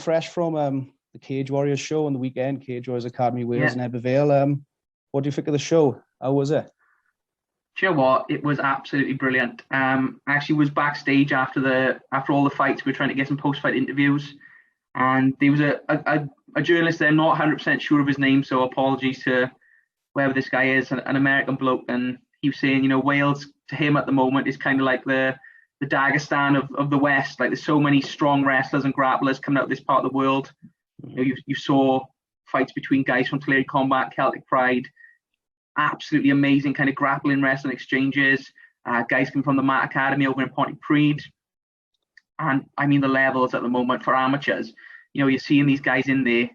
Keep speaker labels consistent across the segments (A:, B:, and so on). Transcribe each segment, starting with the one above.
A: fresh from the Cage Warriors show on the weekend, Cage Warriors Academy Wales in Ebbw Vale. What do you think of the show? How was it?
B: Do you know what? It was absolutely brilliant. I actually was backstage after all the fights. We were trying to get some post-fight interviews, and there was a journalist there. I'm not 100% sure of his name, so apologies to whoever this guy is, an American bloke, and he was saying, Wales to him at the moment is kind of like the Dagestan of the West. Like, there's so many strong wrestlers and grapplers coming out of this part of the world. You saw fights between guys from Tulare Combat, Celtic Pride, absolutely amazing kind of grappling wrestling exchanges. Guys coming from the Matt Academy over in Pontypridd. And I mean, the levels at the moment for amateurs, you're seeing these guys in there,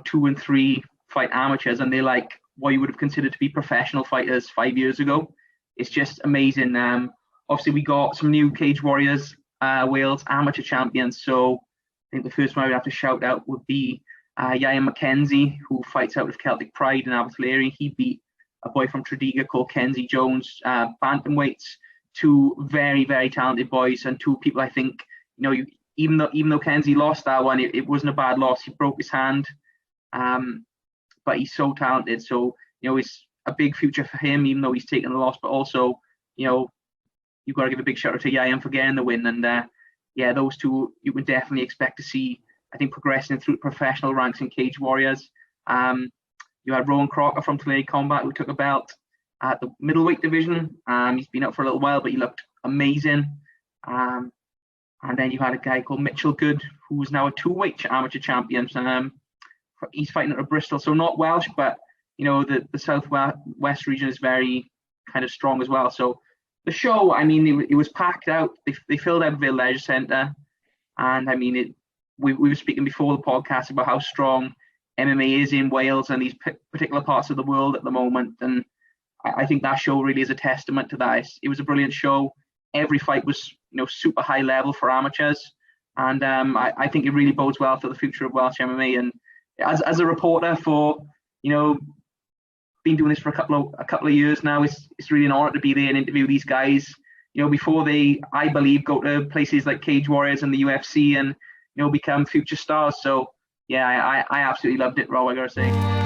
B: 2 and 3 fight amateurs, and they're like what you would have considered to be professional fighters 5 years ago. It's just amazing. Obviously, we got some new Cage Warriors Wales amateur champions. So I think the first one I would have to shout out would be Ian McKenzie, who fights out of Celtic Pride in Abertillery. He beat a boy from Tredegar called Kenzie Jones, bantamweights. 2 very, very talented boys, and 2 people I think, even though Kenzie lost that one, it wasn't a bad loss. He broke his hand, but he's so talented. So, it's a big future for him, even though he's taken the loss. But also, you've got to give a big shout out to Ian for getting the win. And those 2 you would definitely expect to see, I think, progressing through professional ranks in Cage Warriors. You had Rowan Crocker from Tulare Combat, who took a belt at the middleweight division. He's been out for a little while, but he looked amazing. And then you had a guy called Mitchell Good, who's now a 2-weight amateur champion. He's fighting out of Bristol, so not Welsh, but the southwest region is very kind of strong as well. So the show, I mean, it was packed out. They filled Ebbw Leisure Centre, and I mean, we were speaking before the podcast about how strong MMA is in Wales and these particular parts of the world at the moment, and I think that show really is a testament to that. It was a brilliant show. Every fight was super high level for amateurs, and I think it really bodes well for the future of Welsh MMA. And as a reporter for been doing this for a couple of years now, it's really an honor to be there and interview these guys before they, I believe, go to places like Cage Warriors and the UFC and become future stars. So yeah, I absolutely loved it, Rob, I gotta say.